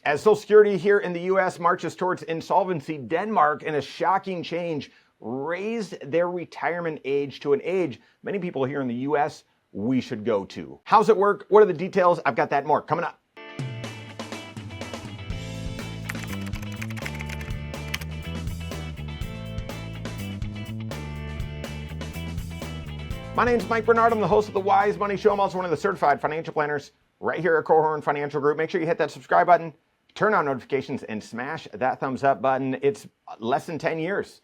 As Social Security here in the US marches towards insolvency, Denmark, in a shocking change, raised their retirement age to an age many people here in the US we should go to. How's it work? What are the details? I've got that and more coming up. My name's Mike Bernard. I'm the host of the Wise Money Show. I'm also one of the certified financial planners right here at Korhorn Financial Group. Make sure you hit that subscribe button, turn on notifications, and smash that thumbs up button. It's less than 10 years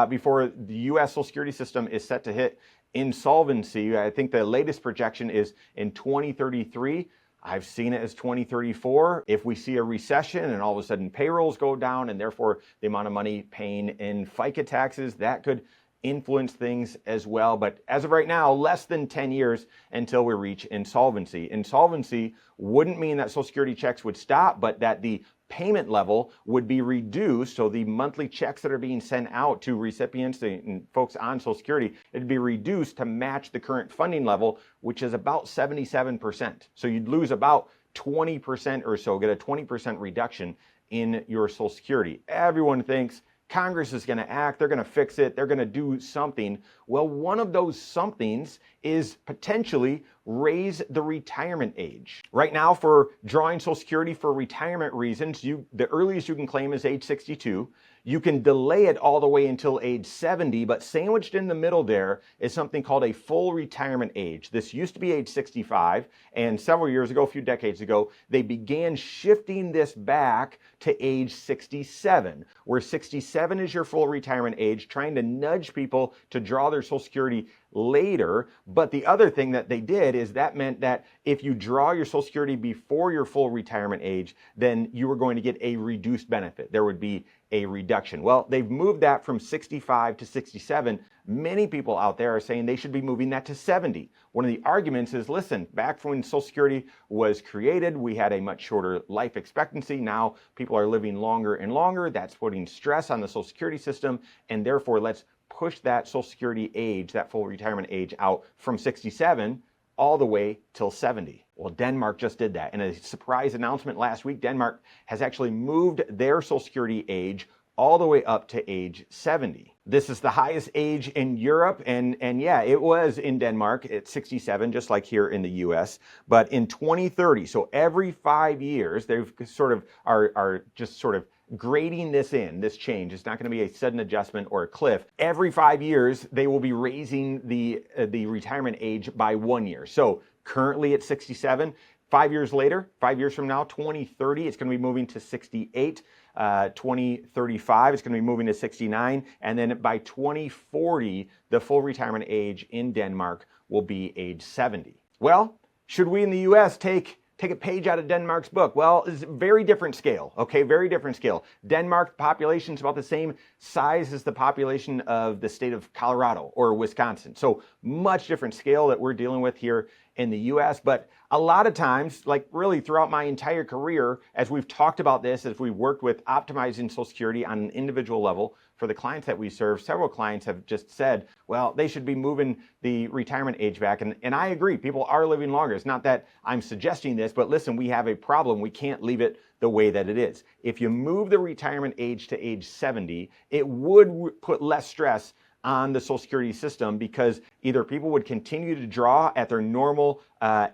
before the U.S. Social Security system is set to hit insolvency. I think the latest projection is in 2033. I've seen it as 2034. If we see a recession and all of a sudden payrolls go down and therefore the amount of money paying in FICA taxes, that could influence things as well. But as of right now, less than 10 years until we reach insolvency. Insolvency wouldn't mean that Social Security checks would stop, but that the payment level would be reduced. So the monthly checks that are being sent out to recipients and folks on Social Security, it'd be reduced to match the current funding level, which is about 77%. So you'd lose about 20% or so, get a 20% reduction in your Social Security. Everyone thinks Congress is going to act, they're going to fix it, they're going to do something. Well, one of those somethings is potentially raise the retirement age. Right now, for drawing Social Security for retirement reasons, the earliest you can claim is age 62. You can delay it all the way until age 70, but sandwiched in the middle there is something called a full retirement age. This used to be age 65, and several years ago, a few decades ago, they began shifting this back to age 67, where 67 is your full retirement age, trying to nudge people to draw their Social Security later. But the other thing that they did is that meant that if you draw your Social Security before your full retirement age, then you were going to get a reduced benefit. There would be a reduction. Well, they've moved that from 65 to 67. Many people out there are saying they should be moving that to 70. One of the arguments is, listen, back when Social Security was created, we had a much shorter life expectancy. Now people are living longer and longer. That's putting stress on the Social Security system, and therefore let's push that Social Security age, that full retirement age, out from 67 all the way till 70. Well, Denmark just did that. In a surprise announcement last week, Denmark has actually moved their Social Security age all the way up to age 70. This is the highest age in Europe, and yeah, it was in Denmark at 67, just like here in the US. But in 2030, so every 5 years, they've sort of are just sort of grading this change. It's not going to be a sudden adjustment or a cliff. Every 5 years, they will be raising the retirement age by 1 year. So currently at 67, 5 years later, 5 years from now, 2030, it's going to be moving to 68. 2035, it's going to be moving to 69. And then by 2040, the full retirement age in Denmark will be age 70. Well, should we in the US take a page out of Denmark's book? Well, it's a very different scale, okay? Very different scale. Denmark, the population is about the same size as the population of the state of Colorado or Wisconsin. So much different scale that we're dealing with here in the US. But a lot of times, like really throughout my entire career, as we've talked about this, as we've worked with optimizing Social Security on an individual level for the clients that we serve, several clients have just said, well, they should be moving the retirement age back. And I agree, people are living longer. It's not that I'm suggesting this, but listen, we have a problem. We can't leave it the way that it is. If you move the retirement age to age 70, it would put less stress on the Social Security system, because either people would continue to draw at their normal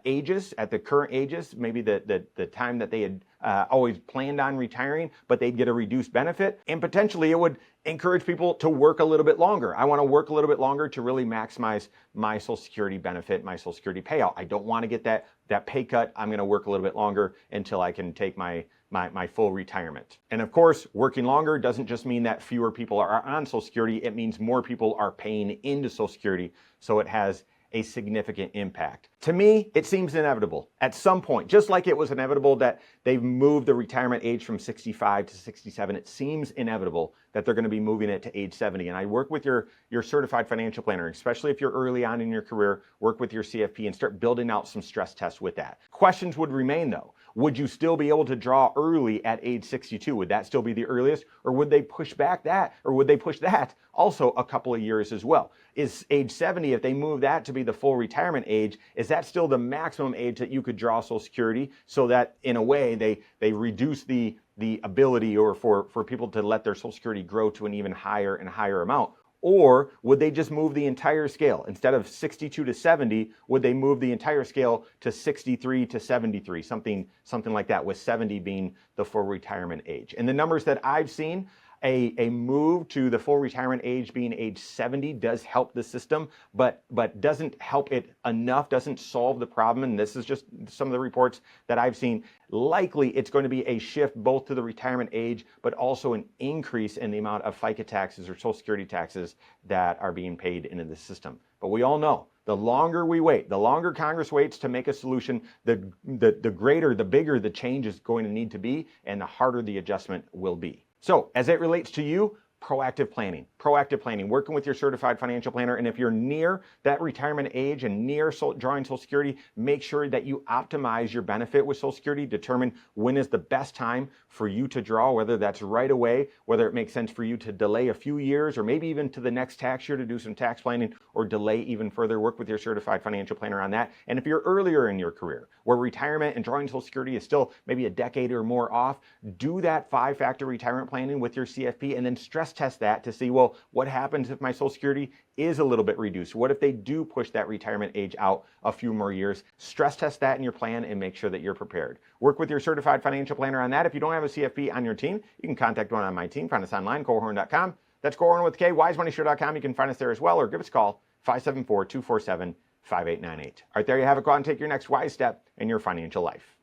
ages, at the current ages, maybe the time that they had always planned on retiring, but they'd get a reduced benefit, and potentially it would encourage people to work a little bit longer. I want to work a little bit longer to really maximize my Social Security benefit, my Social Security payout. I don't want to get that pay cut. I'm going to work a little bit longer until I can take my full retirement. And of course, working longer doesn't just mean that fewer people are on Social Security. It means more people are paying into Social Security, so it has a significant impact. To me, it seems inevitable at some point, just like it was inevitable that they've moved the retirement age from 65 to 67. It seems inevitable that they're going to be moving it to age 70. And I work with your certified financial planner, especially if you're early on in your career, work with your CFP and start building out some stress tests with that. Questions would remain though. Would you still be able to draw early at age 62? Would that still be the earliest? Or would they push back that? Or would they push that also a couple of years as well? Is age 70, if they move that to be the full retirement age, is that still the maximum age that you could draw Social Security, so that in a way they reduce the ability or for people to let their Social Security grow to an even higher and higher amount? Or would they just move the entire scale? Instead of 62 to 70, would they move the entire scale to 63 to 73, something like that, with 70 being the full retirement age? And the numbers that I've seen, a move to the full retirement age being age 70 does help the system, but doesn't help it enough, doesn't solve the problem. And this is just some of the reports that I've seen. Likely it's going to be a shift both to the retirement age, but also an increase in the amount of FICA taxes or Social Security taxes that are being paid into the system. But we all know, the longer we wait, the longer Congress waits to make a solution, the greater, the bigger the change is going to need to be, and the harder the adjustment will be. So as it relates to you, proactive planning, working with your certified financial planner. And if you're near that retirement age and near drawing Social Security, make sure that you optimize your benefit with Social Security. Determine when is the best time for you to draw, whether that's right away, whether it makes sense for you to delay a few years, or maybe even to the next tax year to do some tax planning, or delay even further. Work with your certified financial planner on that. And if you're earlier in your career, where retirement and drawing Social Security is still maybe a decade or more off, do that 5-factor retirement planning with your CFP, and then stress test that to see, well, what happens if my Social Security is a little bit reduced? What if they do push that retirement age out a few more years? Stress test that in your plan and make sure that you're prepared. Work with your certified financial planner on that. If you don't have a CFP on your team, you can contact one on my team. Find us online, Korhorn.com. That's Korhorn with K, wisemoneyshow.com. You can find us there as well, or give us a call, 574-247-5898. All right, there you have it. Go out and take your next wise step in your financial life.